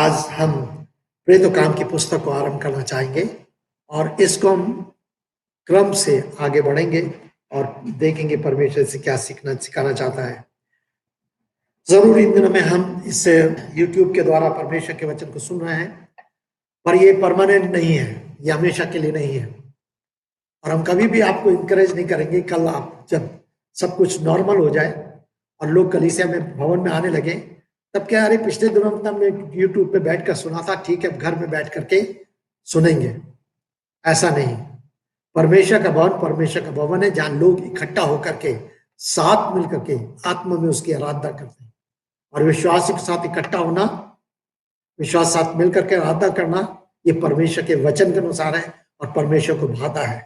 आज हम प्रेरितों काम की पुस्तक को आरंभ करना चाहेंगे और इसको हम क्रम से आगे बढ़ेंगे और देखेंगे परमेश्वर से क्या सिखाना चाहता है। जरूर इन दिनों में हम इस YouTube के द्वारा परमेश्वर के वचन को सुन रहे हैं, पर ये परमानेंट नहीं है, ये हमेशा के लिए नहीं है। और हम कभी भी आपको इंकरेज नहीं करेंगे कल आप जब सब कुछ नॉर्मल हो जाए और लोग कलीसिया में भवन में आने लगे तब क्या, अरे पिछले दिनों में हमने यूट्यूब पे बैठ कर सुना था, ठीक है घर में बैठ करके सुनेंगे। ऐसा नहीं। परमेश्वर का भवन है जहां लोग इकट्ठा होकर के साथ मिलकर के आत्मा में उसकी आराधना करते हैं। और विश्वासी के साथ इकट्ठा होना, विश्वास साथ मिलकर के आराधना करना, ये परमेश्वर के वचन के अनुसार है और परमेश्वर को भाता है।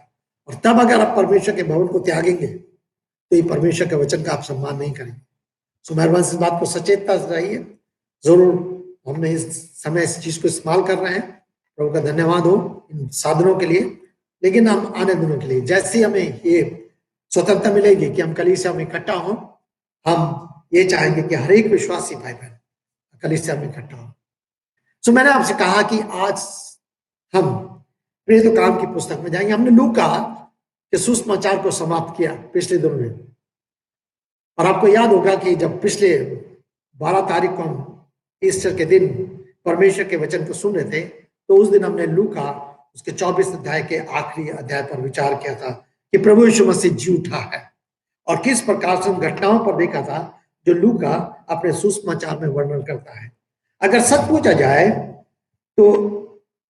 और तब अगर आप परमेश्वर के भवन को त्यागेंगे तो ये परमेश्वर के वचन का आप सम्मान नहीं करेंगे। सो मेहरबान इस बात को सचेतता से रहिए। जरूर हमने इस समय इस चीज को इस्तेमाल कर रहे हैं, प्रभु का धन्यवाद हो इन साधनों के लिए। लेकिन हम आने दिनों के लिए जैसे हमें ये स्वतंत्रता मिलेगी कि हम कलीसिया में इकट्ठा हों, हम ये चाहेंगे कि हर एक विश्वासी भाई बहन कलीसिया में इकट्ठा हो। सो मैंने आपसे कहा कि आज हम प्रेरितों काम की पुस्तक में जाएंगे। हमने लूका के सुसमाचार को समाप्त किया पिछले दिनों में, और आपको याद होगा कि जब पिछले 12 तारीख को हम ईस्टर के दिन परमेश्वर के वचन को सुन रहे थे तो उस दिन हमने लूका उसके 24 अध्याय के आखिरी अध्याय पर विचार किया था कि प्रभु यीशु मसीह जी उठा है और किस प्रकार से उन घटनाओं पर देखा था जो लूका अपने सुसमाचार में वर्णन करता है। अगर सच पूछा जाए तो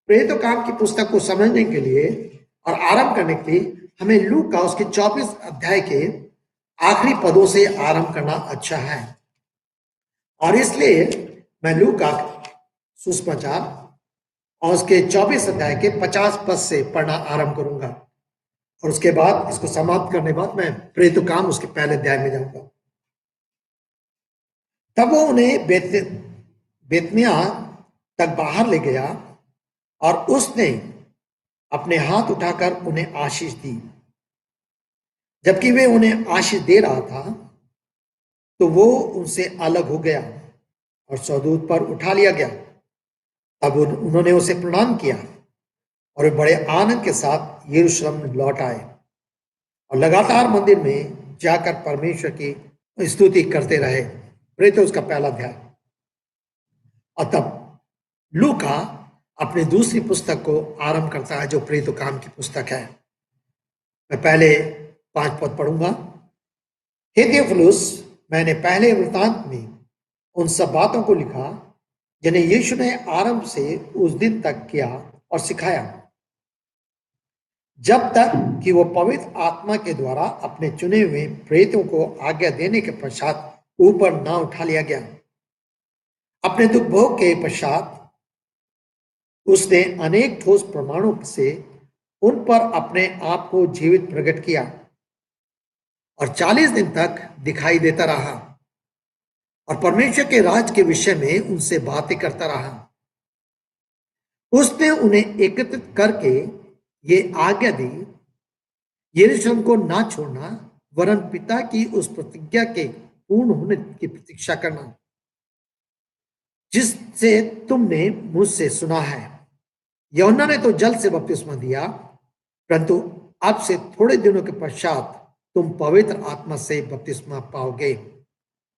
प्रेरितों काम की पुस्तक को समझने के लिए और आरंभ करने के लिए हमें लूका उसके 24 अध्याय के आखिरी पदों से आरंभ करना अच्छा है। और इसलिए मैं लूका सुसमाचार और उसके 24 अध्याय के 50 पद से पढ़ना आरंभ करूंगा और उसके बाद इसको समाप्त करने के बाद मैं प्रेरितों काम उसके पहले अध्याय में जाऊंगा। तब वो उन्हें बेतनिया तक बाहर ले गया और उसने अपने हाथ उठाकर उन्हें आशीष दी। जबकि वे उन्हें आशीष दे रहा था तो वो उनसे अलग हो गया और स्वदूत पर उठा लिया गया। तब उन्होंने उसे प्रणाम किया और वे बड़े आनंद के साथ यरूशलेम में लौट आए और लगातार मंदिर में जाकर परमेश्वर की स्तुति करते रहे। प्रेरितों उसका पहला अध्याय। और तब लूका अपनी दूसरी पुस्तक को आरंभ करता है जो प्रेरितों काम की पुस्तक है। मैं पहले 5 पद पढ़ूंगा। हे थियोफिलुस, मैंने पहले वृत्तांत में उन सब बातों को लिखा जिन्हें यीशु ने आरंभ से उस दिन तक किया और सिखाया, जब तक कि वो पवित्र आत्मा के द्वारा अपने चुने हुए प्रेरितों को आज्ञा देने के पश्चात ऊपर ना उठा लिया गया। अपने दुख भोग के पश्चात उसने अनेक ठोस प्रमाणों से उन पर अपने आप को जीवित प्रकट किया और 40 दिन तक दिखाई देता रहा और परमेश्वर के राज के विषय में उनसे बातें करता रहा। उसने उन्हें एकत्रित करके ये आज्ञा दी, यरूशलेम को ना छोड़ना वरन पिता की उस प्रतिज्ञा के पूर्ण होने की प्रतीक्षा करना जिससे तुमने मुझसे सुना है। यूहन्ना ने तो जल से बपतिस्मा दिया, परंतु अब से थोड़े दिनों के पश्चात तुम पवित्र आत्मा से बपतिस्मा पाओगे।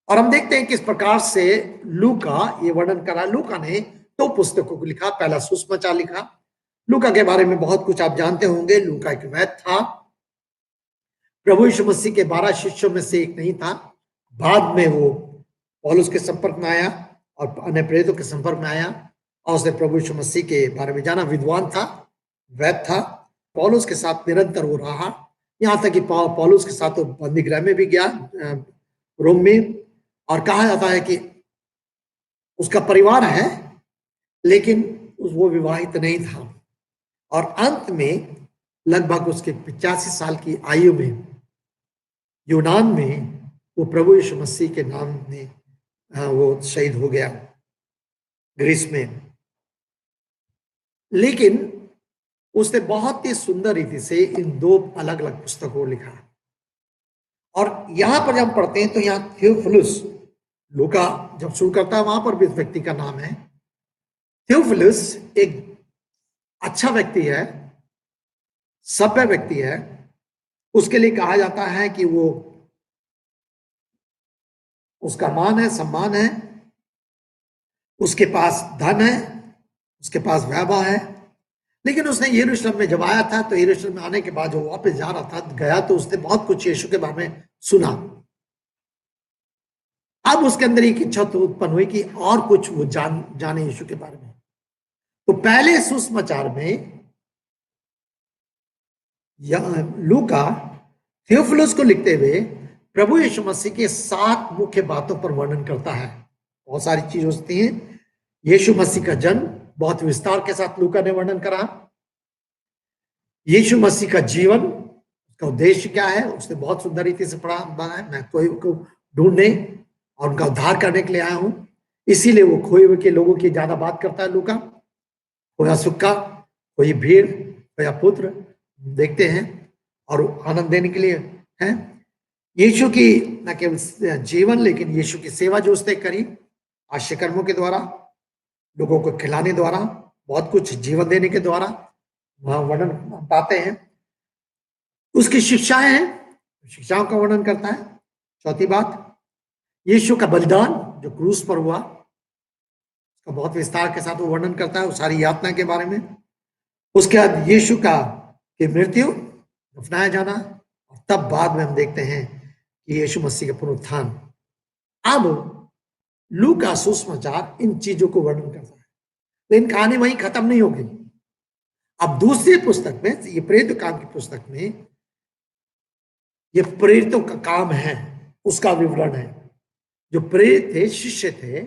और हम देखते हैं किस प्रकार से लूका ये वर्णन करा। लूका ने 2 पुस्तकों को लिखा। पहला सुसमाचार लिखा। लूका के बारे में बहुत कुछ आप जानते होंगे। लूका एक वैद्य था, प्रभु यीशु मसीह के 12 शिष्यों में से एक नहीं था। बाद में वो पौलुस के संपर्क में आया और अन्य प्रेरितों के संपर्क में आया और उसने प्रभु यीशु मसीह के बारे में जाना। विद्वान था, वैद्य था। पौलुस के साथ निरंतर वो रहा, यहाँ तक कि पौलुस के साथ वो बंदीगृह में भी गया रोम में। और कहा जाता है कि उसका परिवार है लेकिन वो विवाहित नहीं था। और अंत में लगभग उसके 85 साल की आयु में यूनान में वो प्रभु यीशु मसीह के नाम में वो शहीद हो गया ग्रीस में। लेकिन उसने बहुत ही सुंदर रीति से इन 2 अलग अलग पुस्तकों को लिखा। और यहां पर जब हम पढ़ते हैं तो यहाँ थियोफिलुस लूका जब शुरू करता है वहां पर भी इस व्यक्ति का नाम है थियोफिलस एक अच्छा व्यक्ति है, सभ्य व्यक्ति है। उसके लिए कहा जाता है कि वो, उसका मान है, सम्मान है, उसके पास धन है, उसके पास वैभव है। लेकिन उसने यरूशलेम में जब आया था, तो यरूशलेम में आने के बाद जो वापस जा रहा था, गया तो उसने बहुत कुछ यीशु के बारे में सुना। अब उसके अंदर एक इच्छा तो उत्पन्न हुई कि और कुछ वो जाने यीशु के बारे में। तो पहले सुसमाचार में लूका थियोफिलस को लिखते हुए प्रभु यीशु मसीह के 7 मुख्य बातों पर वर्णन करता है। बहुत सारी चीजें होती हैं। यीशु मसीह का जन्म बहुत विस्तार के साथ लूका ने वर्णन करा। यीशु मसीह का जीवन, उसका उद्देश्य क्या है, उसने बहुत सुंदर रीति से पढ़ा बनाया। मैं कोई को ढूंढने और उनका उद्धार करने के लिए आया हूं, इसीलिए वो खोए हुए के लोगों की ज्यादा बात करता है लूका। खोया सुक्का, कोई भीड़, खोया पुत्र देखते हैं और आनंद देने के लिए है। यीशु की न केवल जीवन, लेकिन यीशु की सेवा जो उसने करी आश्चर्य कर्मों के द्वारा, लोगों को खिलाने द्वारा, बहुत कुछ जीवन देने के द्वारा वहां वर्णन पाते हैं। उसकी शिक्षाएं हैं, शिक्षाओं का वर्णन करता है। चौथी बात, यीशु का बलिदान जो क्रूस पर हुआ, उसका बहुत विस्तार के साथ वो वर्णन करता है, उस सारी यातना के बारे में। उसके बाद यीशु का की मृत्यु, दफनाया जाना, और तब बाद में हम देखते हैं कि यीशु मसीह का पुनरुत्थान। अब लूका सुसमाचार इन चीजों को वर्णन करता है, लेकिन कहानी वहीं खत्म नहीं होगी। अब दूसरी पुस्तक में, ये प्रेरित काम की पुस्तक में, ये प्रेरितों का काम है, उसका विवरण है। जो प्रेरित थे, शिष्य थे,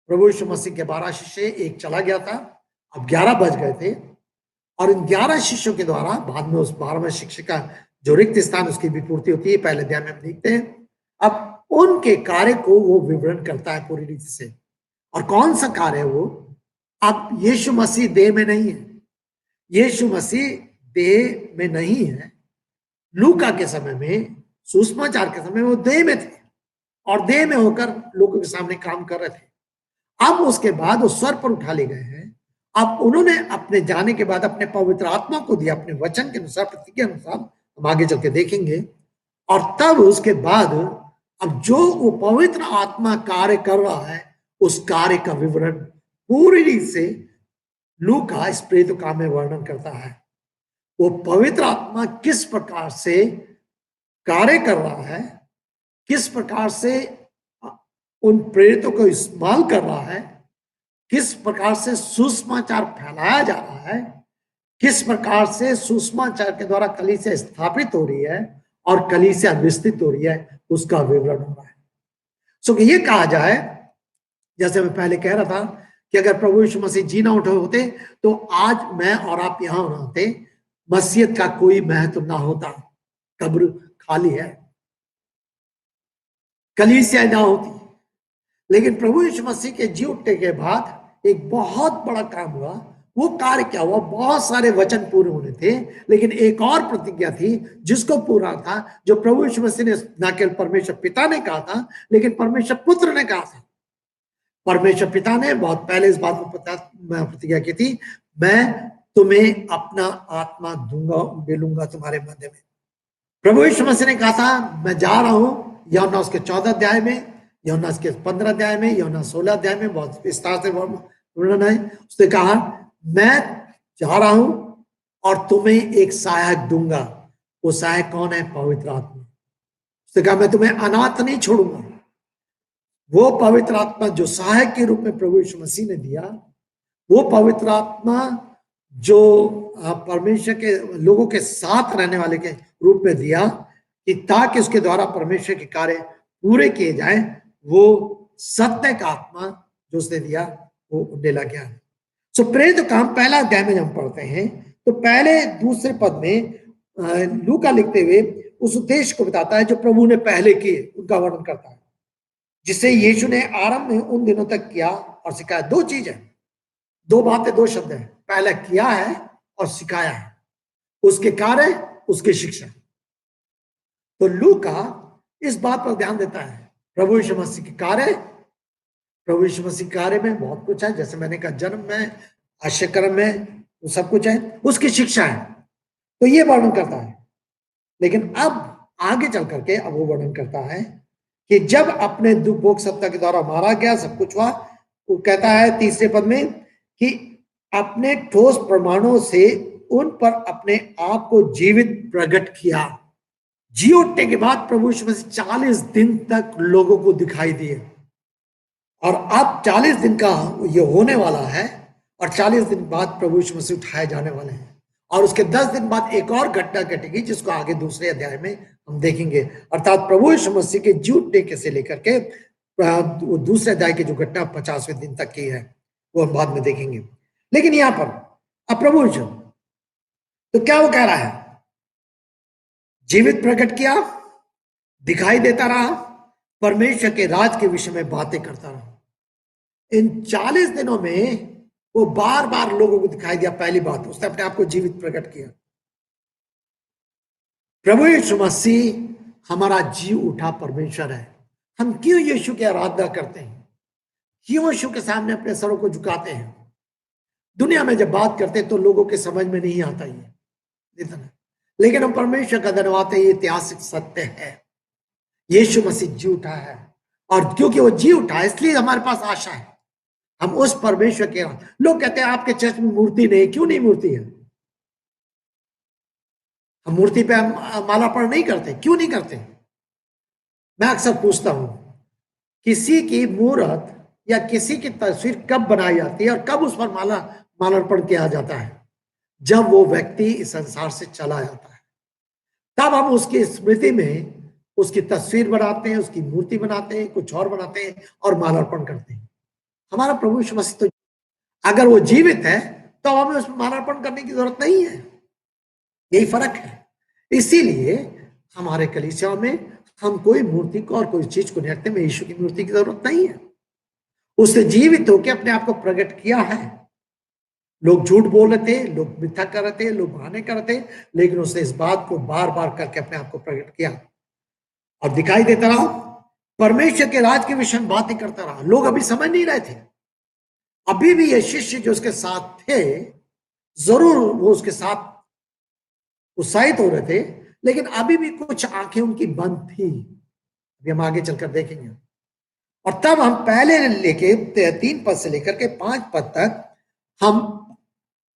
प्रभु यीशु मसीह के 12 शिष्य, एक चला गया था, अब 11 बच गए थे। और इन 11 शिष्यों के द्वारा बाद में उस 12वें शिष्य का जो रिक्त स्थान, उसकी भी पूर्ति होती है, पहले अध्याय में हम देखते हैं। अब उनके कार्य को वो विवरण करता है पूरी रीति से। और कौन सा कार्य है वो? अब यीशु मसीह देह में नहीं है, यीशु मसीह देह में नहीं है। लूका के समय में, सुसमाचार के समय में वो देह में थे और देह में होकर लोगों के सामने काम कर रहे थे। अब उसके बाद वो स्वर पर उठा ले गए हैं। अब उन्होंने अपने जाने के बाद अपने पवित्र आत्मा को दिया, अपने वचन के अनुसार, प्रतिज्ञा के अनुसार, हम आगे चल के देखेंगे। और तब उसके बाद अब जो वो पवित्र आत्मा कार्य कर रहा है, उस कार्य का विवरण पूरी रीत से लूका इस प्रेरित काम में वर्णन करता है। वो पवित्र आत्मा किस प्रकार से कार्य कर रहा है, किस प्रकार से उन प्रेरितों को इस्तेमाल कर रहा है, किस प्रकार से सुसमाचार फैलाया जा रहा है, किस प्रकार से सुसमाचार के द्वारा कलीसिया स्थापित हो रही है और कलीसिया विस्तृत हो रही है, उसका विवरण हो रहा है। सो ये कहा जाए, जैसे मैं पहले कह रहा था कि अगर प्रभु यीशु मसीह जी ना उठे होते तो आज मैं और आप यहां ना होते, मसीहत का कोई महत्व ना होता, कब्र खाली है, कलीसिया ना होती। लेकिन प्रभु यीशु मसीह के जी उठने के बाद एक बहुत बड़ा काम हुआ। वो कार्य क्या हुआ? बहुत सारे वचन पूरे होने थे, लेकिन एक और प्रतिज्ञा थी जिसको पूरा था, जो प्रभु यीशु मसीह ने न केवल परमेश्वर पिता ने कहा था, लेकिन परमेश्वर पुत्र ने कहा था। परमेश्वर पिता ने बहुत पहले इस बात को प्रतिज्ञा की थी, मैं तुम्हें अपना आत्मा दूंगा, मिलूंगा तुम्हारे मध्य में। प्रभु यीशु मसीह ने कहा था, मैं जा रहा हूं, यूहन्ना उसके 14 अध्याय में, यूहन्ना उसके 15 अध्याय में, यूहन्ना 16 अध्याय में बहुत विस्तार से वर्णन है। उसने कहा, मैं जा रहा हूं और तुम्हें एक सहायक दूंगा। वो सहायक कौन है? पवित्र आत्मा। उसने कहा, मैं तुम्हें अनाथ नहीं छोड़ूंगा। वो पवित्र आत्मा जो सहायक के रूप में प्रभु यीशु मसीह ने दिया, वो पवित्र आत्मा जो परमेश्वर के लोगों के साथ रहने वाले के रूप में दिया, कि ताकि उसके द्वारा परमेश्वर के कार्य पूरे किए जाए, वो सत्य का आत्मा जो उसने दिया, वो उंडेला गया। सो प्रेरित काम पहला अध्याय में हम पढ़ते हैं, तो पहले दूसरे पद में लूका लिखते हुए उस उद्देश्य को बताता है जो प्रभु ने पहले किए, उनका वर्णन करता है, जिसे यीशु ने आरंभ में उन दिनों तक किया और सिखाया। दो चीज है, दो बातें, दो शब्द है, पहला किया है और सिखाया है, उसके कार्य, उसकी शिक्षा। तो लूका इस बात पर ध्यान देता है, प्रभु यीशु मसीह के कार्य, प्रभु यीशु मसीह कार्य में बहुत कुछ है, जैसे मैंने कहा जन्म में, आश्चर्यक्रम में, वो सब कुछ है, उसकी शिक्षा है, तो ये वर्णन करता है। लेकिन अब आगे चल करके अब वो वर्णन करता है कि जब अपने दुख भोग सत्ता के द्वारा मारा गया, सब कुछ हुआ, वो कहता है तीसरे पद में कि अपने ठोस प्रमाणों से उन पर अपने आप को जीवित प्रकट किया। जी उठने के बाद प्रभु यीशु मसीह 40 दिन तक लोगों को दिखाई दिए, और अब 40 दिन का ये होने वाला है, और 40 दिन बाद प्रभु यीशु मसीह उठाए जाने वाले हैं, और उसके 10 दिन बाद एक और घटना घटेगी जिसको आगे दूसरे अध्याय में हम देखेंगे। अर्थात प्रभु यीशु मसीह के जी उठने से लेकर के दूसरे अध्याय की जो घटना 50वें दिन तक की है वो हम बाद में देखेंगे। लेकिन यहां पर अब प्रभु यीशु, तो क्या वो कह रहा है? जीवित प्रकट किया, दिखाई देता रहा, परमेश्वर के राज के विषय में बातें करता रहा। इन 40 दिनों में वो बार बार लोगों को दिखाई दिया। पहली बात, उसने अपने आप को जीवित प्रकट किया। प्रभु यीशु मसीह हमारा जी उठा परमेश्वर है। हम क्यों यीशु की आराधना करते हैं? क्यों यीशु के सामने अपने सरों को झुकाते हैं? दुनिया में जब बात करते हैं तो लोगों के समझ में नहीं आता ये इतना, लेकिन हम परमेश्वर का धन्यवाद है, ये ऐतिहासिक सत्य है। यीशु मसीह जी उठा है, और क्योंकि वो जी उठा है इसलिए हमारे पास आशा है। हम उस परमेश्वर के, लोग कहते हैं आपके चर्च में मूर्ति नहीं, क्यों नहीं मूर्ति है? हम मूर्ति पे मालार्पण नहीं करते, क्यों नहीं करते? मैं अक्सर पूछता हूं, किसी की मूर्त या किसी की तस्वीर कब बनाई जाती है और कब उस पर मालार्पण किया जाता है? जब वो व्यक्ति इस संसार से चला जाता है, तब हम उसकी स्मृति में उसकी तस्वीर बनाते हैं, उसकी मूर्ति बनाते हैं, कुछ और बनाते हैं और मालार्पण करते हैं। हमारा प्रभु यीशु मसीह तो अगर वो जीवित है तो हमें उसमें मालार्पण करने की जरूरत नहीं है। यही फर्क है। इसीलिए हमारे कलीसिया में हम कोई मूर्ति को और कोई चीज को नहीं रखते। में यीशु की मूर्ति की जरूरत नहीं है। उसने जीवित होकर अपने आप को प्रकट किया है। लोग झूठ बोल रहे थे, लोग मिथ्या कर रहे थे, लोग बहाने कर रहे थे, लेकिन उसने इस बात को बार बार करके अपने आप को प्रकट किया और दिखाई देता रहा। परमेश्वर के राज के विषय में बातें करता रहा। लोग अभी समझ नहीं रहे थे। अभी भी ये शिष्य जो उसके साथ थे, जरूर वो उसके साथ उत्साहित हो रहे थे, लेकिन अभी भी कुछ आंखें उनकी बंद थी। अभी हम आगे चलकर देखेंगे। और तब हम पहले लेके 3 पद से लेकर के 5 पद तक हम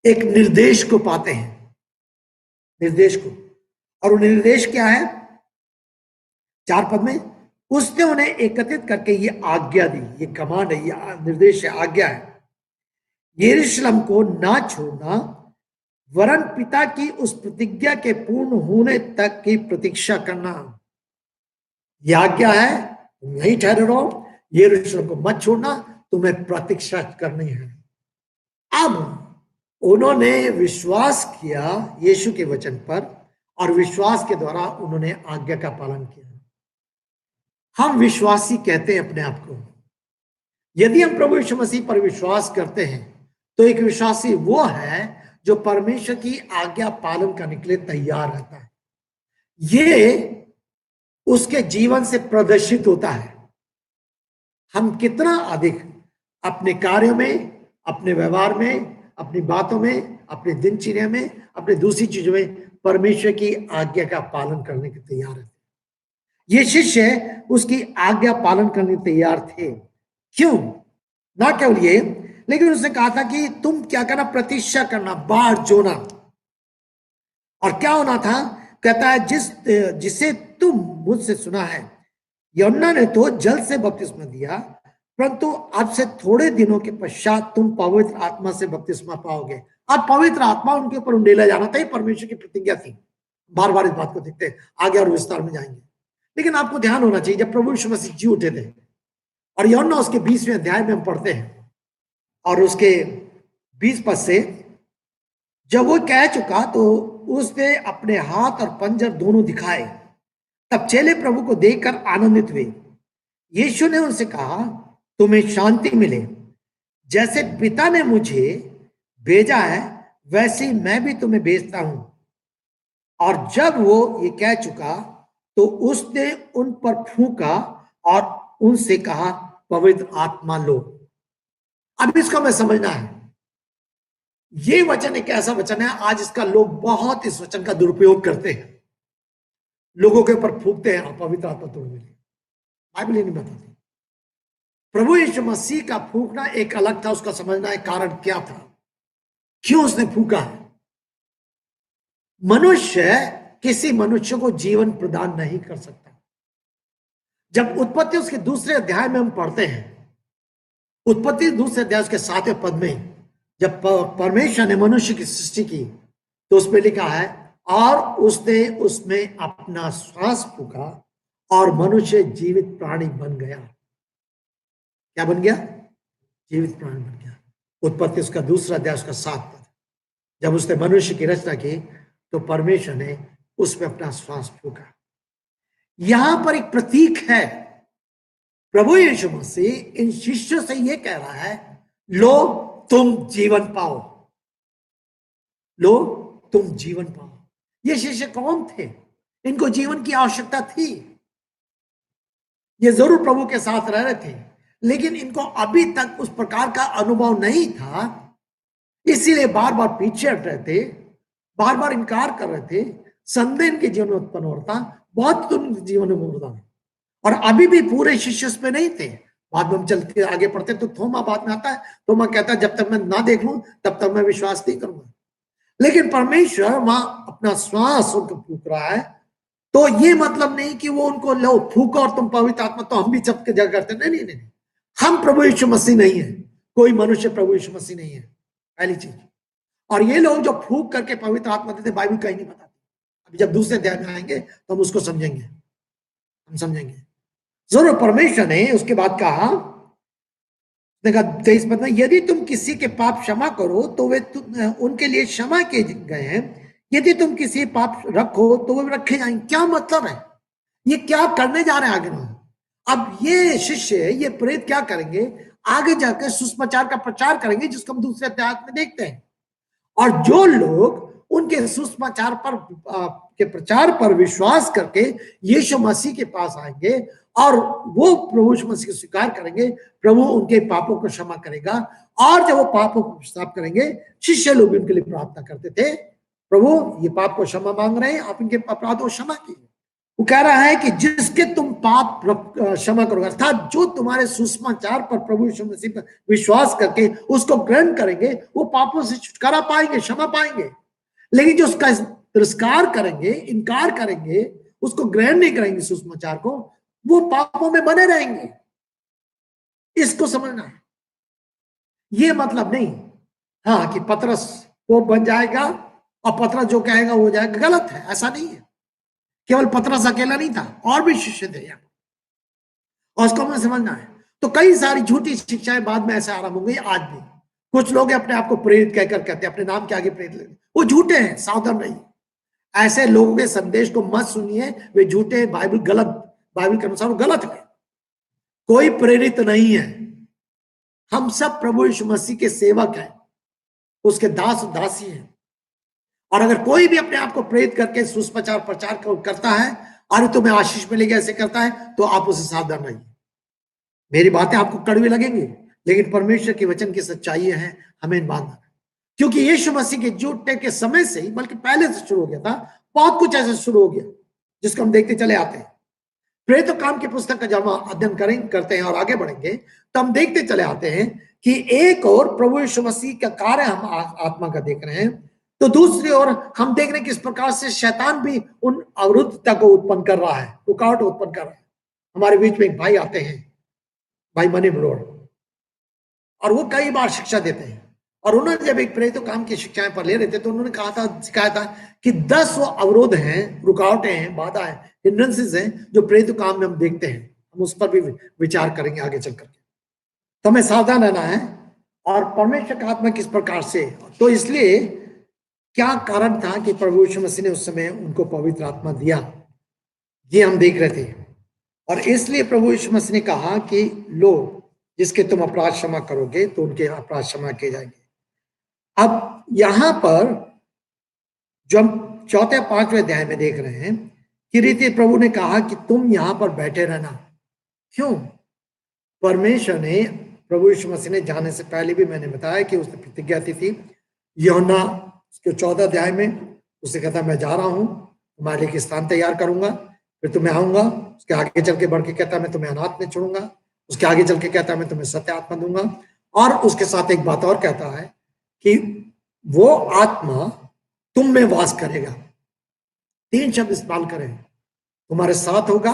एक निर्देश को पाते हैं, निर्देश को। और वो निर्देश क्या है? 4 पद में उसने उन्हें एकत्रित करके ये आज्ञा दी। ये कमांड है, ये निर्देश है, आज्ञा है। यरूशलेम को ना छोड़ना, वरन पिता की उस प्रतिज्ञा के पूर्ण होने तक की प्रतीक्षा करना। यह आज्ञा है, तुम यहीं ठहरे रहो, यरूशलेम को मत छोड़ना, तुम्हें प्रतीक्षा करनी है। अब उन्होंने विश्वास किया यीशु के वचन पर, और विश्वास के द्वारा उन्होंने आज्ञा का पालन किया। हम विश्वासी कहते हैं अपने आप को। यदि हम प्रभु यीशु मसीह पर विश्वास करते हैं तो एक विश्वासी वो है जो परमेश्वर की आज्ञा पालन करने के लिए तैयार रहता है। ये उसके जीवन से प्रदर्शित होता है। हम कितना अधिक अपने कार्यों में, अपने व्यवहार में, अपनी बातों में, अपने दिनचर्या में, अपने दूसरी चीजों में परमेश्वर की आज्ञा का पालन करने के तैयार रहते हैं। ये शिष्य उसकी आज्ञा पालन करने तैयार थे। क्यों? ना केवल ये, लेकिन उसने कहा था कि तुम क्या करना? प्रतीक्षा करना, बाट जोना। और क्या होना था? कहता है जिसे तुम मुझसे सुना है। यूहन्ना ने तो जल से बपतिस्मा दिया, परंतु अब से थोड़े दिनों के पश्चात तुम पवित्र आत्मा से बपतिस्मा पाओगे। अब पवित्र आत्मा उनके ऊपर उंडेला जाना था, परमेश्वर की प्रतिज्ञा थी। बार बार इस बात को देखते हैं, आगे और विस्तार में जाएंगे। लेकिन आपको ध्यान होना चाहिए, जब प्रभु यीशु मसीह जी उठे थे, और यूहन्ना उसके 20वें अध्याय में हम पढ़ते हैं, और उसके 20 पद से जब वो कह चुका तो उसने अपने हाथ और पंजर दोनों दिखाए। तब चेले प्रभु को देखकर आनंदित हुए। यीशु ने उनसे कहा, तुम्हें शांति मिले। जैसे पिता ने मुझे भेजा है वैसे ही मैं भी तुम्हें भेजता हूं। और जब वो ये कह चुका तो उसने उन पर फूंका और उनसे कहा, पवित्र आत्मा लो। अब इसको हमें समझना है, ये वचन एक ऐसा वचन है, आज इसका लोग बहुत इस वचन का दुरुपयोग करते हैं, लोगों के ऊपर फूकते हैं पवित्र आत्मा तोड़ने के लिए। बाइबल ये नहीं बताती। प्रभु यीशु मसीह का फूकना एक अलग था, उसका समझना है कारण क्या था, क्यों उसने फूका है। मनुष्य किसी मनुष्य को जीवन प्रदान नहीं कर सकता। जब उत्पत्ति उसके दूसरे अध्याय में हम पढ़ते हैं, उत्पत्ति दूसरे अध्याय उसके 7वें पद में, जब परमेश्वर ने मनुष्य की सृष्टि की तो उसमें लिखा है, और उसने उसमें अपना श्वास फूका और मनुष्य जीवित प्राणी बन गया। क्या बन गया? जीवित प्राणी बन गया। उत्पत्ति उसका दूसरा अध्याय उसका 7 पद। जब उसने मनुष्य की रचना की तो परमेश्वर ने उसमें अपना श्वास फूका। यहां पर एक प्रतीक है, प्रभु यीशु मसीह इन शिष्यों से यह कह रहा है, लो तुम जीवन पाओ, लो तुम जीवन पाओ। ये शिष्य कौन थे? इनको जीवन की आवश्यकता थी, ये जरूर प्रभु के साथ रह रहे थे, लेकिन इनको अभी तक उस प्रकार का अनुभव नहीं था, इसीलिए बार बार पीछे हट रहे थे, बार बार इनकार कर रहे थे। संदेह इनके जीवन में उत्पन्न हो रहा था, बहुत तुम जीवन में हो रहा था, और अभी भी पूरे शिष्य उसमें नहीं थे। बाद में हम चलते आगे पढ़ते तो थोमा बाद में आता है, थोमा कहता है जब तक मैं ना देख लूं तब तक मैं विश्वास नहीं करूंगा। लेकिन परमेश्वर वहां अपना श्वास उनको फूक रहा है, तो ये मतलब नहीं कि वो उनको लो फूको और तुम पवित्र आत्मा, तो हम भी सबके जगह करते नहीं, नहीं नहीं, हम प्रभु यीशु मसीह नहीं है, कोई मनुष्य प्रभु यीशु मसीह नहीं है, पहली चीज। और ये लोग जो फूक करके पवित्र आत्मा देते, बाइबल कहीं नहीं बताती। अभी जब दूसरे अध्याय में आएंगे तो हम उसको समझेंगे, हम समझेंगे जरूर। परमेश्वर ने उसके बाद कहा 23 पद में, यदि तुम किसी के पाप क्षमा करो तो वे उनके लिए क्षमा किए गए हैं, यदि तुम किसी पाप रखो तो वे रखे जाएंगे। क्या मतलब है, ये क्या करने जा रहे हैं आगे ना? अब ये शिष्य, ये प्रेरित क्या करेंगे, आगे जाकर सुसमाचार का प्रचार करेंगे, जिसको हम दूसरे अध्याय में देखते हैं। और जो लोग उनके सुसमाचार पर के प्रचार पर विश्वास करके यीशु मसीह के पास आएंगे और वो प्रभु यीशु मसीह को स्वीकार करेंगे, प्रभु उनके पापों को क्षमा करेगा। और जब वो पापों को प्रस्ताव करेंगे, शिष्य लोग उनके लिए प्रार्थना करते थे, प्रभु ये पाप को क्षमा मांग रहे हैं, आप इनके अपराधों को क्षमा कीजिए। वो कह रहा है कि जिसके तुम पाप क्षमा करोगे, अर्थात जो तुम्हारे सुसमाचार पर प्रभु यीशु मसीह पर विश्वास करके उसको ग्रहण करेंगे, वो पापों से छुटकारा पाएंगे, क्षमा पाएंगे। लेकिन जो उसका तिरस्कार करेंगे, इनकार करेंगे, उसको ग्रहण नहीं करेंगे सुसमाचार को, वो पापों में बने रहेंगे। इसको समझना है। ये मतलब नहीं हाँ कि पतरस वो बन जाएगा और पतरस जो कहेगा वो जाएगा, गलत है, ऐसा नहीं है। केवल पतरस अकेला नहीं था, और भी शिष्य थे यहाँ, और उसको हमें समझना है। तो कई सारी झूठी शिक्षाएं बाद में ऐसे आरंभ हो गई। आज भी कुछ लोग अपने आप को प्रेरित कहकर कहते हैं, अपने नाम के आगे प्रेरित लेते, वो झूठे हैं, सावधान रहिए। ऐसे लोगों के संदेश को मत सुनिए, वे झूठे हैं, बाइबल गलत, बाइबल के अनुसार वो गलत है। कोई प्रेरित नहीं है, हम सब प्रभु यीशु मसीह के सेवक हैं, उसके दास दासी हैं। और अगर कोई भी अपने आप को प्रेरित करके सुसमाचार प्रचार करता है, अरे तुम्हें आशीष मिलेगी, ऐसे करता है, तो आप उसे सावधान रहिए। मेरी बातें आपको कड़वी लगेंगी, लेकिन परमेश्वर के वचन की सच्चाई है, हमें मानना। क्योंकि यीशु मसीह के झूठे के समय से ही, बल्कि पहले से शुरू हो गया था, बहुत कुछ ऐसे शुरू हो गया जिसको हम देखते चले आते हैं। प्रेरित काम की पुस्तक का जब हम अध्ययन करते हैं और आगे बढ़ेंगे तो हम देखते चले आते हैं कि एक और प्रभु यीशु मसीह का कार्य हम आत्मा का देख रहे हैं, तो दूसरी ओर हम देख रहे हैं किस प्रकार से शैतान भी उन अवरुद्धता को उत्पन्न कर रहा है, रुकावट उत्पन्न कर रहा है। हमारे बीच में एक भाई आते हैं, भाई मनी बलोड़, और वो कई बार शिक्षा देते हैं, और उन्होंने जब एक प्रेरित काम की शिक्षाएं पर ले रहे थे तो उन्होंने कहा था, सिखाया था कि 10 वो अवरोध हैं, रुकावटें हैं, बाधा है, हिंड्रेंसेस हैं, जो प्रेरित काम में हम देखते हैं। हम उस पर भी विचार करेंगे आगे चल करके। तो हमें सावधान रहना है, और परमेश्वर का आत्मा किस प्रकार से, तो इसलिए क्या कारण था कि प्रभु यीशु मसीह ने उस समय उनको पवित्र आत्मा दिया, ये हम देख रहे थे। और इसलिए प्रभु यीशु मसीह ने कहा कि लो जिसके तुम अपराध क्षमा करोगे तो उनके अपराध क्षमा किए जाएंगे। अब यहां पर जो हम 4-5वें अध्याय में देख रहे हैं कि रीति प्रभु ने कहा कि तुम यहां पर बैठे रहना। क्यों? परमेश्वर ने, प्रभु यीशु मसीह ने जाने से पहले भी मैंने बताया कि उसने प्रतिज्ञा की थी। यूहन्ना उसके 14 अध्याय में उसने कहता मैं जा रहा हूं, तुम्हारे लिए एक स्थान तैयार करूंगा, फिर तुम्हें आऊंगा। उसके आगे चल के बढ़ के कहता मैं तुम्हें अनाथ नहीं छोड़ूंगा। उसके आगे चल के कहता मैं तुम्हें सत्य आत्मा दूंगा। और उसके साथ एक बात और कहता है कि वो आत्मा तुम में वास करेगा। 3 शब्द इस्तेमाल करें, तुम्हारे साथ होगा।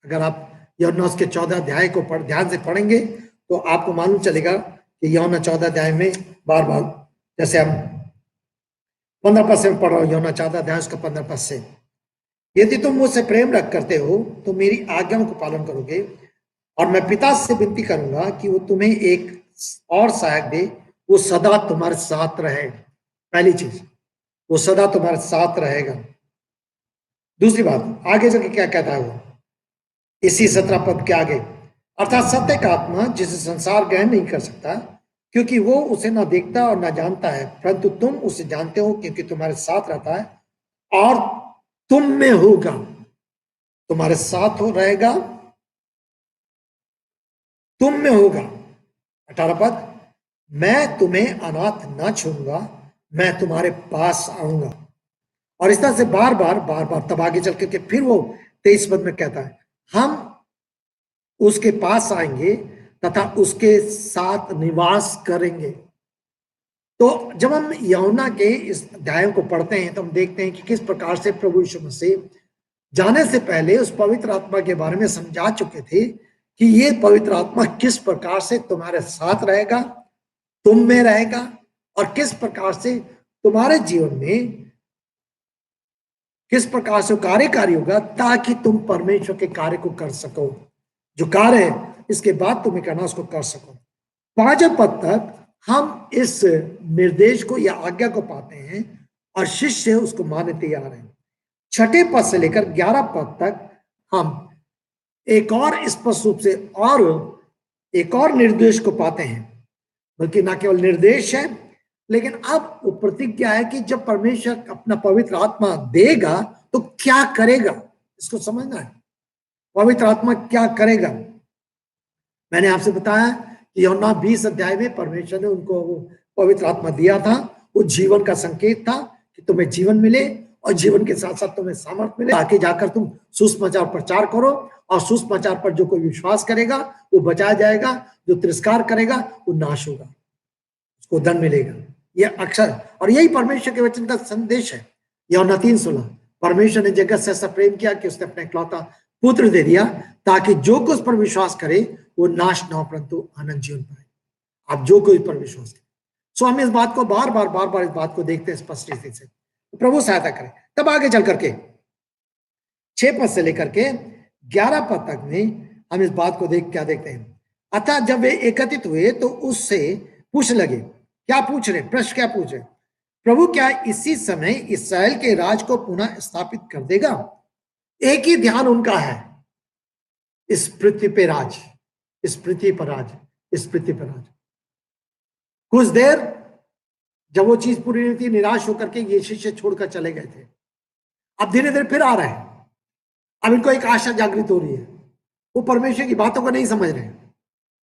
अगर आप यूहन्ना उसके 14 अध्याय को ध्यान से पढ़ेंगे तो आपको मालूम चलेगा कि यूहन्ना 14 अध्याय में बार बार, जैसे हम 15 पद से पढ़ रहा हूं, यूहन्ना 14 अध्याय उसका 15 पद से, यदि तुम मुझसे प्रेम रख करते हो तो मेरी आज्ञाओं को पालन करोगे, और मैं पिता से विनती करूंगा कि वो तुम्हें एक और सहायक दे, वो सदा तुम्हारे साथ रहे। पहली चीज, वो सदा तुम्हारे साथ रहेगा। दूसरी बात, आगे जाके क्या कहता है वो, इसी 17 पद के आगे, अर्थात सत्य का आत्मा जिसे संसार ग्रहण नहीं कर सकता, क्योंकि वो उसे ना देखता और ना जानता है, परंतु तुम उसे जानते हो क्योंकि तुम्हारे साथ रहता है और तुम में होगा। तुम्हारे साथ हो रहेगा, तुम में होगा। 18 पद, मैं तुम्हें अनाथ ना छोड़ूंगा, मैं तुम्हारे पास आऊंगा। और इस तरह से बार बार तब आगे चल के फिर वो 23 पद में कहता है, हम उसके पास आएंगे तथा उसके साथ निवास करेंगे। तो जब हम यूहन्ना के इस अध्यायों को पढ़ते हैं तो हम देखते हैं कि किस प्रकार से प्रभु यीशु मसीह जाने से पहले उस पवित्र आत्मा के बारे में समझा चुके थे कि ये पवित्र आत्मा किस प्रकार से तुम्हारे साथ रहेगा, तुम में रहेगा, और किस प्रकार से तुम्हारे जीवन में किस प्रकार से कार्यकारी होगा ताकि तुम परमेश्वर के कार्य को कर सको। जो कार्य है इसके बाद तुम्हें करना उसको कर सको। 5 पद तक हम इस निर्देश को या आज्ञा को पाते हैं और शिष्य उसको मानने तैयार है। 6 पद से लेकर 11 पद तक हम एक और स्पष्ट रूप से और एक और निर्देश को पाते हैं, बल्कि ना केवल निर्देश है लेकिन अब वो प्रतिज्ञा है कि जब परमेश्वर अपना पवित्र आत्मा देगा तो क्या करेगा, इसको समझना है। पवित्र आत्मा क्या करेगा? मैंने आपसे बताया कि यूहन्ना 20 अध्याय में परमेश्वर ने उनको वो पवित्र आत्मा दिया था। वो जीवन का संकेत था कि तुम्हें जीवन मिले और जीवन के साथ साथ तुम्हें सामर्थ्य मिले ताकि जाकर तुम सुसमाचार प्रचार करो, और सुसमाचार पर जो कोई विश्वास करेगा वो बचाया जाएगा, जो तिरस्कार करेगा वो नाश होगा, उसको दंड मिलेगा। यह अक्षर और यही परमेश्वर के वचन का संदेश है। यूहन्ना 3:16, परमेश्वर ने जगत से ऐसा प्रेम किया कि उसने अपने इकलौता पुत्र दे दिया ताकि जो कोई उस पर विश्वास करे वो नाश न हो परंतु अनंत जीवन पाए। आप जो कोई पर विश्वास करे। सो हम इस बात को बार बार इस बात को देखते हैं स्पष्ट रीति से। प्रभु सहायता करे। तब आगे चल करके 6 पद से लेकर के 11 पद तक में हम इस बात को क्या देखते हैं। अतः जब वे एकत्रित हुए तो उससे पूछ लगे। क्या पूछ रहे? प्रश्न क्या पूछ रहे? प्रभु क्या इसी समय इस्राएल के राज को पुनः स्थापित कर देगा? एक ही ध्यान उनका है, इस पृथ्वी पे राज, इस पृथ्वी पर राज, इस पृथ्वी पर राज। कुछ देर जब वो चीज पूरी नहीं थी, निराश होकर के ये शिष्य छोड़कर चले गए थे। अब धीरे धीरे फिर आ रहे हैं। अब इनको एक आशा जागृत हो रही है। वो परमेश्वर की बातों को नहीं समझ रहे,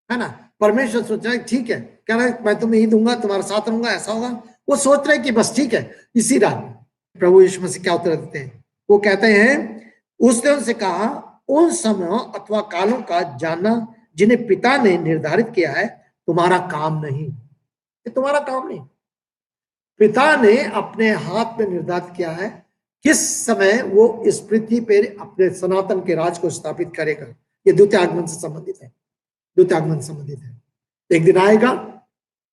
है ना। परमेश्वर सोच रहा है ठीक है, कह रहा है मैं तुम्हें ही दूंगा, तुम्हारे साथ रहूंगा, ऐसा होगा। वो सोच रहे कि बस ठीक है इसी रात। प्रभु यीशु मसीह क्या उत्तर देते हैं? वो कहते हैं, उसने उनसे कहा, उन समयों अथवा कालों का जानना जिन्हें पिता ने निर्धारित किया है तुम्हारा काम नहीं। ये तुम्हारा काम नहीं। पिता ने अपने हाथ में निर्धारित किया है किस समय वो इस पृथ्वी पर अपने सनातन के राज को स्थापित करेगा। ये द्वितीय आगमन से संबंधित है, द्वितीय आगमन संबंधित है। एक दिन आएगा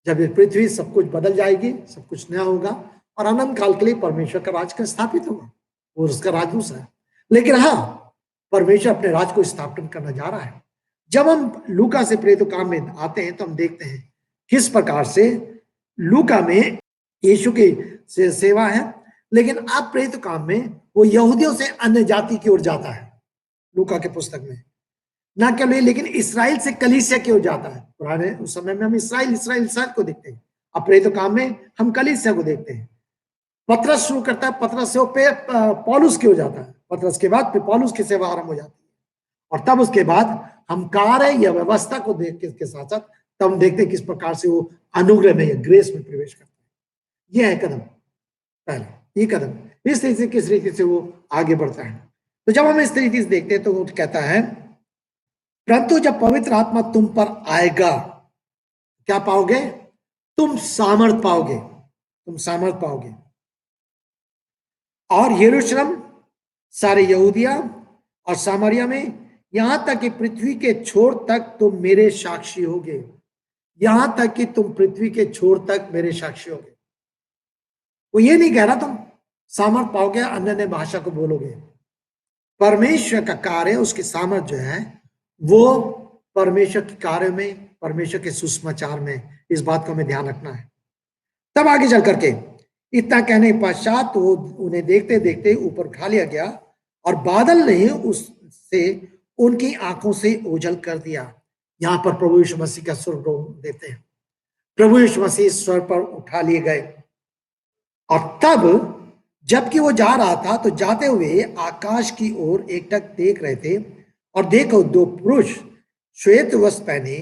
जब ये पृथ्वी सब कुछ बदल जाएगी, सब कुछ नया होगा और अनंत काल के लिए परमेश्वर का राज का स्थापित होगा और उसका राज दूसरा है। लेकिन हाँ, परमेश्वर अपने राज को स्थापित करना जा रहा है। जब हम लूका से प्रेरित काम में आते हैं तो हम देखते हैं किस प्रकार से लूका में यीशु की सेवा है, लेकिन अब प्रेरित काम में वो यहूदियों से अन्य जाति की ओर जाता है। लूका के पुस्तक में ना केवल लेकिन इसराइल से कलीसिया की ओर जाता है। पुराने उस समय में हम इसराइल को देखते हैं, अब प्रेरित काम में हम कलीसिया को देखते हैं। पतरस शुरू करता है, पतरस से पौलुस की ओर जाता है, पतरस के बाद फिर पौलुस की सेवा आरंभ हो जाती है और तब उसके बाद हम कार्य या व्यवस्था को देख के साथ साथ तब हम देखते हैं किस प्रकार से वो अनुग्रह में या ग्रेस में प्रवेश करता है। यह है कदम पहले, ये कदम इस तरीके से किस तरीके से वो आगे बढ़ता है। तो जब हम इस तरीके से देखते हैं तो वो कहता है परंतु जब पवित्र आत्मा तुम पर आएगा क्या पाओगे? तुम सामर्थ पाओगे, तुम सामर्थ पाओगे और यरूशलेम, सारे यहूदिया और सामरिया में, यहां तक कि पृथ्वी के छोर तक तुम मेरे साक्षी होगे। यहां तक कि तुम पृथ्वी के छोर तक मेरे साक्षी होगे। वो ये नहीं कह रहा तुम सामर्थ पाओगे, अन्य भाषा को बोलोगे। परमेश्वर का कार्य, उसकी सामर्थ जो है वो परमेश्वर के कार्य में, परमेश्वर के सुसमाचार में, इस बात को हमें ध्यान रखना है। तब आगे चल करके इतना कहने के पश्चात वो उन्हें देखते देखते ऊपर उठा लिया गया और बादल ने उससे उनकी आंखों से ओझल कर दिया। यहां पर प्रभु यीशु मसीह का स्वर देते हैं। प्रभु यीशु मसीह स्वर पर उठा लिए गए और तब जबकि वो जा रहा था तो जाते हुए आकाश की ओर एकटक देख रहे थे और देखो दो पुरुष श्वेत वस्त्र पहने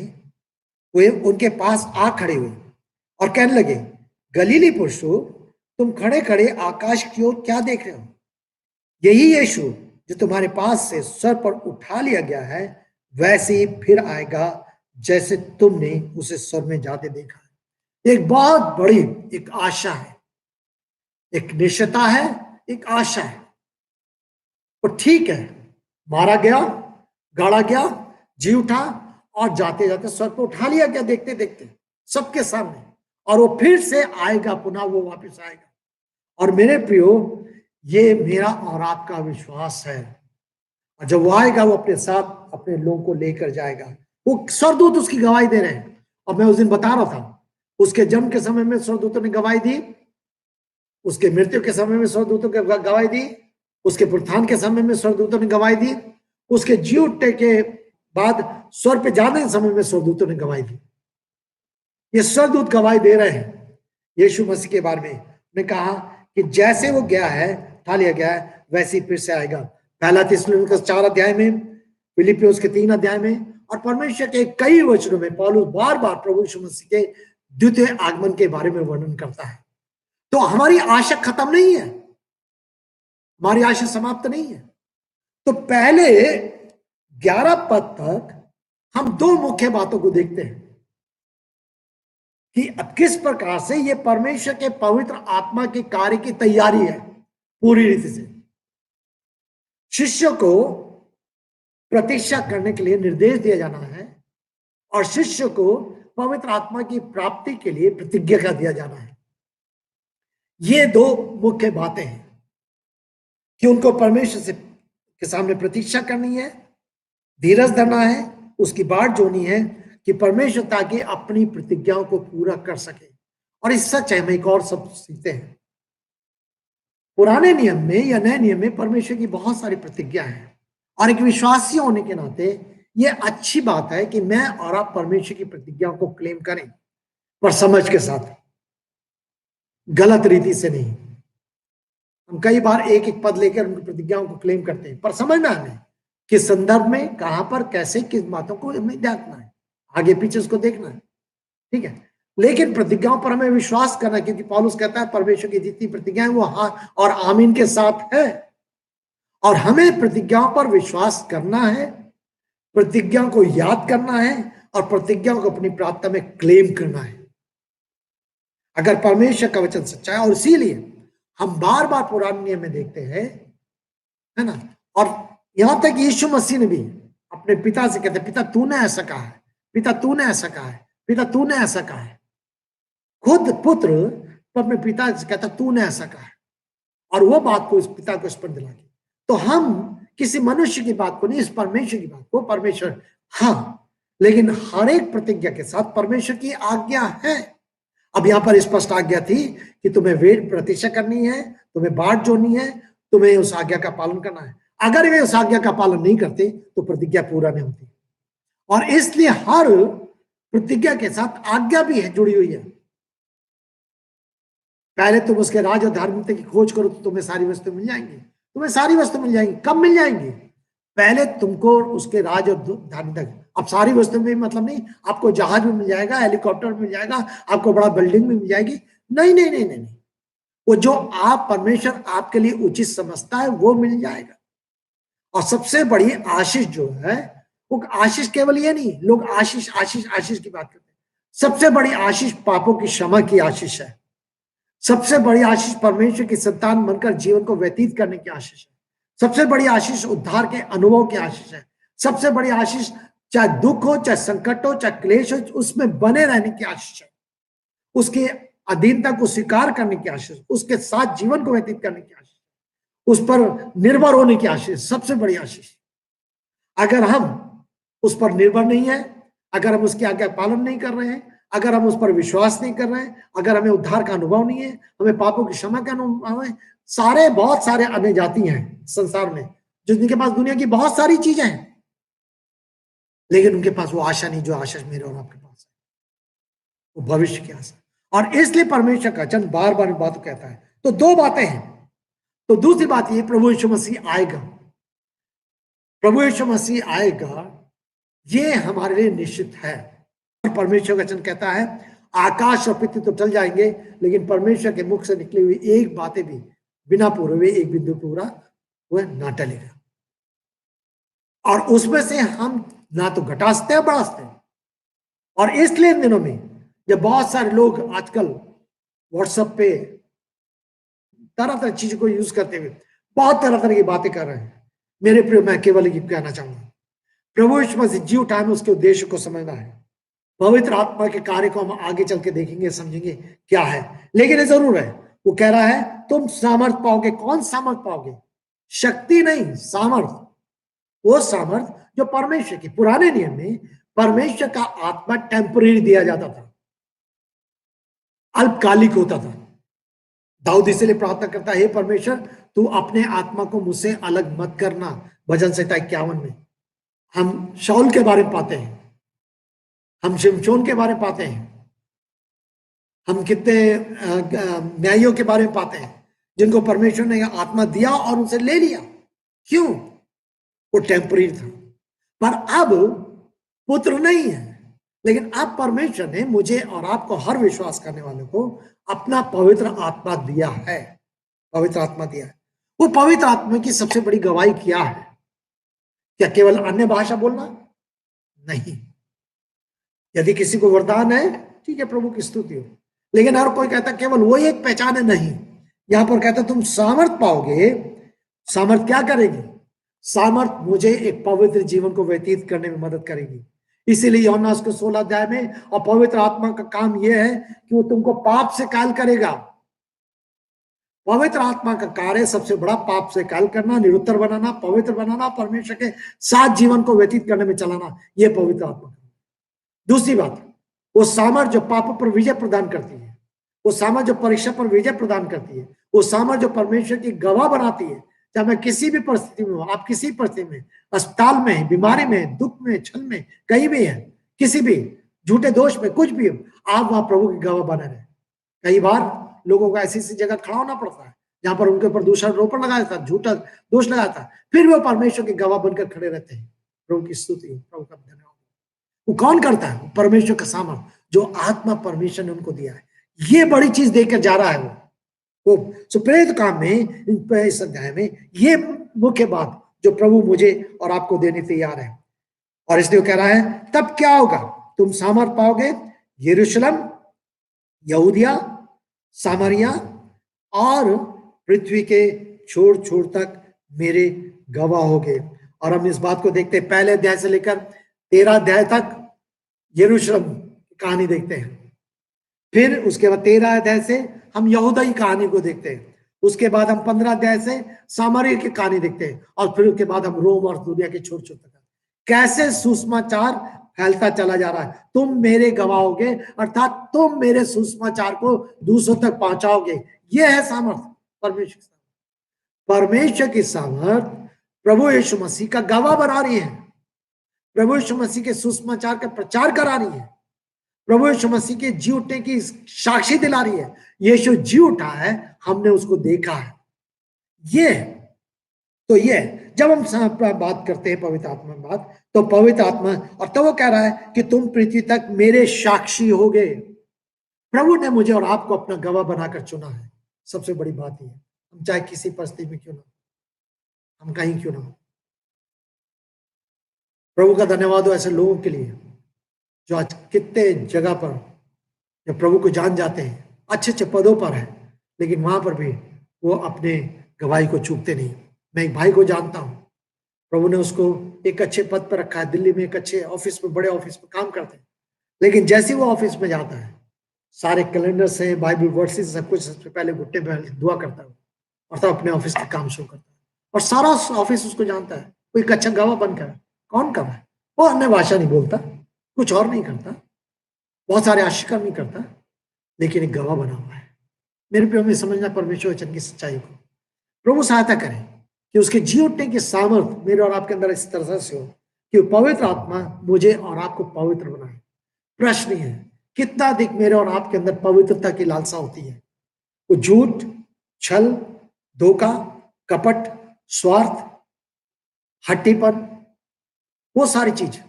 हुए उनके पास आ खड़े हुए और कहने लगे, गलीली पुरुषों, तुम खड़े खड़े आकाश की ओर क्या देख रहे हो? यही यीशु जो तुम्हारे पास से सर पर उठा लिया गया है वैसे ही फिर आएगा जैसे तुमने उसे स्वर में जाते देखा है। एक बहुत बड़ी एक आशा है, एक निश्चयता है, एक आशा है। तो ठीक है, मारा गया, गाड़ा गया, जी उठा और जाते जाते स्वर पर उठा लिया गया, देखते देखते सबके सामने, और वो फिर से आएगा, पुनः वो वापस आएगा। और मेरे प्रियो, ये मेरा और आपका विश्वास है। और जब वो आएगा वो अपने साथ अपने लोगों को लेकर जाएगा। वो स्वर्गदूत उसकी गवाही दे रहे हैं। और मैं उस दिन बता रहा था, उसके जन्म के समय में स्वर्गदूतों ने गवाही दी, उसके मृत्यु के समय में स्वर्गदूतों ने गवाही दी, उसके पुनरुत्थान के समय में स्वर्गदूतों ने गवाही दी, उसके जी उठने के बाद स्वर्ग पे जाने के समय में स्वर्गदूतों ने गवाही दी। ये स्वर्गदूत गवाही दे रहे हैं यीशु मसीह के बारे में। ने कहा कि जैसे वो गया है, उठा लिया गया है, वैसे ही फिर से आएगा। पहला थिस्सलुनीके 4 अध्याय में, फिलिपियोस के 3 अध्याय में और परमेश्वर के कई वचनों में पौलुस बार बार प्रभु यीशु मसीह के द्वितीय आगमन के बारे में वर्णन करता है। तो हमारी आशा खत्म नहीं है, हमारी आशा समाप्त नहीं है। तो पहले 11 पद तक हम दो मुख्य बातों को देखते हैं कि अब किस प्रकार से ये परमेश्वर के पवित्र आत्मा के कार्य की तैयारी है पूरी रीति से। शिष्य को प्रतीक्षा करने के लिए निर्देश दिया जाना है और शिष्य को पवित्र आत्मा की प्राप्ति के लिए प्रतिज्ञा का दिया जाना है। ये दो मुख्य बातें हैं कि उनको परमेश्वर से के सामने प्रतीक्षा करनी है, धीरज धरना है, उसकी बाट जोनी है कि परमेश्वर ताकि अपनी प्रतिज्ञाओं को पूरा कर सके। और इस सच है, हम एक और सब सीखते हैं, पुराने नियम में या नए नियम में परमेश्वर की बहुत सारी प्रतिज्ञा है और एक विश्वासी होने के नाते यह अच्छी बात है कि मैं और आप परमेश्वर की प्रतिज्ञाओं को क्लेम करें, पर समझ के साथ, गलत रीति से नहीं। हम कई बार एक एक पद लेकर उनकी प्रतिज्ञाओं को क्लेम करते हैं, पर समझना हमें किस संदर्भ में, कहां पर, कैसे, किस बातों को हमें देखना है, आगे पीछे उसको देखना है, ठीक है। लेकिन प्रतिज्ञाओं पर हमें विश्वास करना है, क्योंकि पौलुस कहता है परमेश्वर की जितनी प्रतिज्ञाएं वो हाँ और आमीन के साथ है। और हमें प्रतिज्ञाओं पर विश्वास करना है, प्रतिज्ञाओं को याद करना है और प्रतिज्ञाओं को अपनी प्राप्तता में क्लेम करना है। अगर परमेश्वर का वचन सच्चा है, और इसीलिए हम बार बार पुराने नियम में देखते हैं, है ना, और यहां तक यीशु मसीह ने भी अपने पिता से कहते, पिता तूने ऐसा कहा है, पिता तूने ऐसा कहा है, पिता तूने ऐसा कहा है। खुद पुत्र अपने पिता से कहता तूने ऐसा कहा है, और वो बात को इस पिता को स्पष्ट दिला के। तो हम किसी मनुष्य की बात को नहीं, इस परमेश्वर की बात को, परमेश्वर हाँ, लेकिन हर एक प्रतिज्ञा के साथ परमेश्वर की आज्ञा है। अब यहां पर स्पष्ट आज्ञा थी कि तुम्हें वेट प्रतीक्षा करनी है, तुम्हें बाट जोड़नी है, तुम्हें उस आज्ञा का पालन करना है। अगर वे उस आज्ञा का पालन नहीं करते तो प्रतिज्ञा पूरा नहीं होती। और इसलिए हर प्रतिज्ञा के साथ आज्ञा भी है, जुड़ी हुई है। पहले तुम उसके राज और धार्मिकता की खोज करो तो तुम्हें सारी वस्तु मिल जाएंगी। तुम्हें सारी वस्तु मिल जाएंगी। कब मिल जाएंगी? पहले तुमको उसके राज और धान्य तक, अब सारी वस्तु में मतलब नहीं, आपको जहाज भी मिल जाएगा, हेलीकॉप्टर मिल जाएगा, आपको बड़ा बिल्डिंग भी मिल जाएगी, नहीं नहीं नहीं नहीं, वो जो आप परमेश्वर आपके लिए उचित समझता है वो मिल जाएगा। और सबसे बड़ी आशीष जो है, वो आशीष केवल ये नहीं, लोग आशीष आशीष आशीष की बात करते हैं, सबसे बड़ी आशीष पापों की क्षमा की आशीष है। सबसे बड़ी आशीष परमेश्वर की संतान बनकर जीवन को व्यतीत करने की आशीष है। सबसे बड़ी आशीष उद्धार के अनुभव की आशीष है। सबसे बड़ी आशीष चाहे दुख हो, चाहे संकट हो, चाहे क्लेश हो, उसमें बने रहने की आशीष है। उसके अधीनता को स्वीकार करने की आशीष, उसके साथ जीवन को व्यतीत करने की आशीष, उस पर निर्भर होने की आशीष, सबसे बड़ी आशीष। अगर हम उस पर निर्भर नहीं है, अगर हम उसकी आज्ञा पालन नहीं कर रहे हैं, अगर हम उस पर विश्वास नहीं कर रहे हैं, अगर हमें उद्धार का अनुभव नहीं है, हमें पापों की क्षमा का अनुभव है, बहुत सारे अन्य जाति हैं संसार में जिनके पास दुनिया की बहुत सारी चीजें हैं, लेकिन उनके पास वो आशा नहीं जो आशा मेरे और आपके पास है, वो भविष्य की आशा। और इसलिए परमेश्वर का वचन बार बार बात कहता है। तो दो बातें हैं। तो दूसरी बात ये, प्रभु यीशु मसीह आएगा, प्रभु यीशु मसीह आएगा, ये हमारे लिए निश्चित है। परमेश्वर का वचन कहता है आकाश और पृथ्वी तो टल जाएंगे, लेकिन परमेश्वर के मुख से निकली हुई एक बातें भी बिना पूरे हुए एक बिंदु पूरा वह ना टलेगा। और उसमें से हम ना तो घटा सकते हैं, बढ़ा सकते हैं। और इसलिए इन दिनों में जब बहुत सारे लोग आजकल व्हाट्सएप पे तरह तरह चीजों को यूज करते हुए बहुत तरह तरह की बातें कर रहे हैं, मेरे प्रिय मैं केवल ये कहना चाहूंगा, प्रभु यीशु मसीह जी उठाए में उसके उद्देश्य को समझना है। पवित्र आत्मा के कार्य को हम आगे चल के देखेंगे, समझेंगे क्या है। लेकिन ये जरूर है, वो कह रहा है तुम सामर्थ पाओगे। कौन सामर्थ पाओगे? शक्ति नहीं, सामर्थ। वो सामर्थ जो परमेश्वर की, पुराने नियम में परमेश्वर का आत्मा टेम्परेरी दिया जाता था, अल्पकालिक होता था। दाऊद इसलिए प्रार्थना करता है, हे परमेश्वर तू अपने आत्मा को मुझसे अलग मत करना। भजन संहिता 51 में हम शाऊल के बारे में पाते हैं, हम शिमशोन के बारे में पाते हैं, हम कितने न्यायियों के बारे में पाते हैं जिनको परमेश्वर ने आत्मा दिया और उनसे ले लिया। क्यों? वो टेम्परेरी था। पर अब पुत्र नहीं है, लेकिन अब परमेश्वर ने मुझे और आपको, हर विश्वास करने वालों को अपना पवित्र आत्मा दिया है। पवित्र आत्मा दिया है। वो पवित्र आत्मा की सबसे बड़ी गवाही क्या है? क्या केवल अन्य भाषा बोलना? नहीं। यदि किसी को वरदान है, ठीक है, प्रभु की स्तुति हो, लेकिन हर कोई कहता केवल वो एक पहचान है, नहीं। यहां पर कहता तुम सामर्थ पाओगे। सामर्थ क्या करेगी? सामर्थ मुझे एक पवित्र जीवन को व्यतीत करने में मदद करेगी। इसीलिए यूहन्ना उसके 16 अध्याय में, और पवित्र आत्मा का काम यह है कि वो तुमको पाप से कायल करेगा। पवित्र आत्मा का कार्य सबसे बड़ा पाप से कायल करना, निरुत्तर बनाना, पवित्र बनाना, परमेश्वर के साथ जीवन को व्यतीत करने में चलाना, यह पवित्र आत्मा। दूसरी बात, वो सामर्थ जो पाप पर विजय प्रदान करती है, वो सामर्थ जो परीक्षा पर विजय प्रदान करती है, वो सामर्थ जो परमेश्वर की गवाह बनाती है। चाहे मैं किसी भी परिस्थिति में हूं, आप किसी परिस्थिति में, अस्पताल में, बीमारी में, दुख में, छल में, कहीं भी है, किसी भी झूठे दोष में, कुछ भी हो, आप वहां प्रभु की गवाह बने रहे। कई बार लोगों को ऐसी ऐसी जगह खड़ा होना पड़ता है जहां पर उनके ऊपर दूषारोपण लगाया था, झूठा दोष लगाया था, फिर वो परमेश्वर के गवाह बनकर खड़े रहते हैं। प्रभु की स्तुति, प्रभु का धन्यवाद। वो कौन करता है? परमेश्वर का सामर्थ जो आत्मा परमेश्वर ने उनको दिया है। ये बड़ी चीज देकर जा रहा है वो प्रेरित काम में, इस अध्याय में, ये मुख्य बात जो प्रभु मुझे और आपको देने तैयार है। और इसलिए वो कह रहा है तब क्या होगा? तुम सामर्थ पाओगे, यरूशलेम, यहूदिया, सामरिया और पृथ्वी के छोर छोर तक मेरे गवाह होगे। और हम इस बात को देखते हैं, पहले अध्याय से लेकर 13 अध्याय तक यरूशलेम की कहानी देखते हैं। फिर उसके बाद 13 अध्याय से हम यहूदा की कहानी को देखते हैं। उसके बाद हम 15 अध्याय से सामरिया की कहानी देखते हैं। और फिर उसके बाद हम रोम और दुनिया के छोर छोर तक कैसे सुसमाचार फैलता चला जा रहा है। तुम मेरे गवाहोगे, अर्थात तुम मेरे सुसमाचार को दूसरों तक पहुंचाओगे। यह है सामर्थ, परमेश्वर। परमेश्वर की सामर्थ प्रभु यीशु मसीह का गवाह बना रही है, प्रभु यीशु मसीह के सुसमाचार का प्रचार करा रही है, प्रभु यीशु मसीह के जी उठने की साक्षी दिला रही है। यीशु जी उठा है, हमने उसको देखा है। ये तो ये जब हम बात करते हैं पवित्र आत्मा में बात, तो पवित्र आत्मा, और तो वो कह रहा है कि तुम पृथ्वी तक मेरे साक्षी होगे। प्रभु ने मुझे और आपको अपना गवाह बनाकर चुना है। सबसे बड़ी बात यह है, हम चाहे किसी परिस्थिति में क्यों ना, हम कहीं क्यों ना हो। प्रभु का धन्यवाद हो ऐसे लोगों के लिए जो आज कितने जगह पर जब प्रभु को जान जाते हैं, अच्छे अच्छे पदों पर है, लेकिन वहां पर भी वो अपने गवाही को चूकते नहीं। मैं एक भाई को जानता हूं, प्रभु ने उसको एक अच्छे पद पर रखा है, दिल्ली में एक अच्छे ऑफिस में, बड़े ऑफिस में काम करते हैं, लेकिन जैसे ही वो ऑफिस में जाता है, सारे कैलेंडर से, बाइबल वर्सेस, सब कुछ सबसे पहले घुट्टे पे दुआ करता है और तब अपने ऑफिस के काम शुरू करता है, और सारा ऑफिस उसको जानता है। वो एक अच्छा गवाह बनकर, कौन गवाह है? वो अन्य भाषा नहीं बोलता, कुछ और नहीं करता, बहुत सारे आशिकर नहीं करता, लेकिन एक गवाह बना हुआ है। मेरे प्रियो में समझना परमेश्वर वचन की सच्चाई को। प्रभु सहायता करें कि उसके जी उठने की सामर्थ मेरे और आपके अंदर इस तरह से हो कि पवित्र आत्मा मुझे और आपको पवित्र बनाए। प्रश्न है, कितना अधिक मेरे और आपके अंदर पवित्रता की लालसा होती है? वो झूठ, छल, धोखा, कपट, स्वार्थ, हट्टीपन, वो सारी चीज,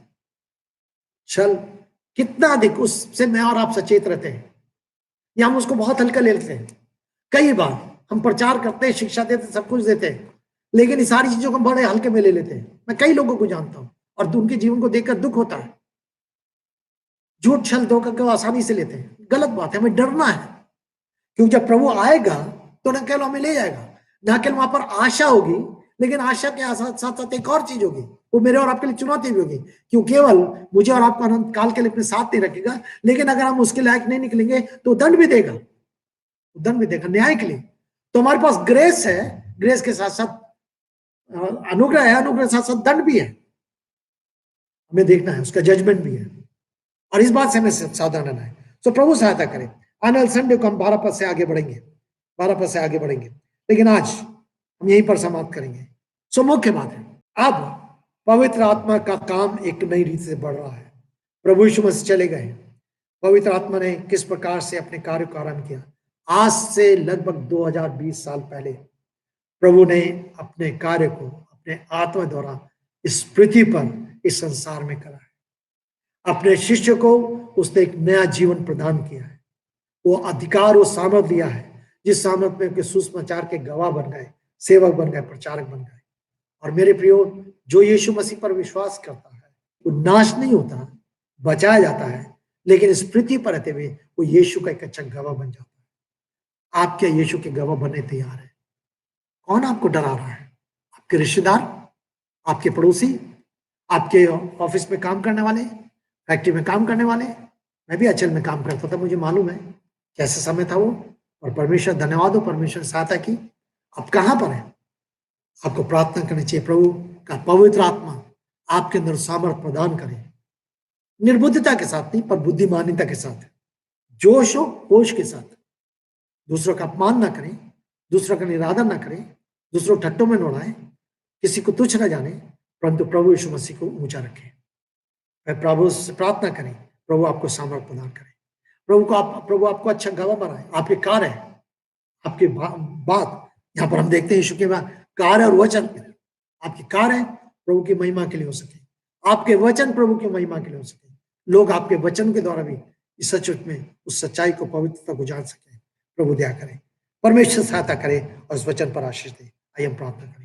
छल, कितना अधिक उससे मैं और आप सचेत रहते हैं या हम उसको बहुत हल्का ले लेते हैं? कई बार हम प्रचार करते हैं, शिक्षा देते हैं, सब कुछ देते हैं, लेकिन इस सारी चीजों को बड़े हल्के में ले लेते हैं। मैं कई लोगों को जानता हूं और उनके जीवन को देखकर दुख होता है। झूठ, छल, धोखा को आसानी से लेते हैं। गलत बात है, हमें डरना है, क्योंकि जब प्रभु आएगा तो न केवल हमें ले जाएगा, न केवल वहां पर आशा होगी, लेकिन आशा के साथ साथ एक और चीज होगी, वो मेरे और आपके लिए चुनौती भी होगी, क्यों केवल मुझे और आपको अनंत काल के लिए अपने साथ नहीं रखेगा, लेकिन अगर हम उसके लायक नहीं निकलेंगे तो दंड भी देगा, दंड भी देगा न्याय के लिए। तो हमारे पास ग्रेस है, ग्रेस के साथ साथ अनुग्रह है, अनुग्रह के साथ साथ दंड भी है, हमें देखना है, उसका जजमेंट भी है, और इस बात से हमें सावधान रहना है। तो प्रभु सहायता करें। आने वाले संडे को हम 12 पद से आगे बढ़ेंगे, 12 पद से आगे बढ़ेंगे, लेकिन आज हम यहीं पर समाप्त करेंगे। सो मुख्य बात है, अब पवित्र आत्मा का काम एक नई रीति से बढ़ रहा है। प्रभु यीशु मसीह चले गए, पवित्र आत्मा ने किस प्रकार से अपने कार्य को आरंभ किया। आज से लगभग 2020 साल पहले प्रभु ने अपने कार्य को अपने आत्मा द्वारा इस पृथ्वी पर, इस संसार में करा है। अपने शिष्य को उसने एक नया जीवन प्रदान किया है, वो अधिकार, वो सामर्थ दिया है, जिस सामर्थ में उनके सुसमाचार के गवाह बन गए, सेवक बन गए, प्रचारक बन गए। और मेरे प्रियो, जो यीशु मसीह पर विश्वास करता है वो नाश नहीं होता, बचाया जाता है, लेकिन इस पृथ्वी पर रहते हुए वो यीशु का एक अच्छा गवाह बन जाता है। आप क्या यीशु के गवाह बनने तैयार है? कौन आपको डरा रहा है? आपके रिश्तेदार, आपके पड़ोसी, आपके ऑफिस में काम करने वाले, फैक्ट्री में काम करने वाले? मैं भी अचल में काम करता था, मुझे मालूम है कैसा समय था वो, और परमेश्वर धन्यवाद हो, परमेश्वर ने सहायता की। आप कहां पर हैं? आपको प्रार्थना करनी चाहिए, प्रभु का पवित्र आत्मा आपके अंदर सामर्थ प्रदान करे, निर्बुद्धता के साथ नहीं, पर बुद्धिमानिता के साथ, जोश हो होश के साथ। दूसरों का अपमान ना करें, दूसरों का निरादर ना करें, दूसरों ठट्टों में न उड़ाएं, किसी को तुच्छ न जाने, परंतु प्रभु यीशु मसीह को ऊंचा रखें। मैं प्रभु से प्रार्थना करें, प्रभु आपको सामर्थ प्रदान करें, प्रभु आपको अच्छा गवाह बनाए। आपके कार्य है, आपकी बात, यहाँ पर हम देखते हैं यीशु के कार्य और वचन, आपके कार्य प्रभु की महिमा के लिए हो सके, आपके वचन प्रभु की महिमा के लिए हो सके, लोग आपके वचन के द्वारा भी इस सचमुच में उस सच्चाई को, पवित्रता को जान सके। प्रभु दया करें, परमेश्वर सहायता करे और इस वचन पर आशीष दे। आइए हम प्रार्थना करें।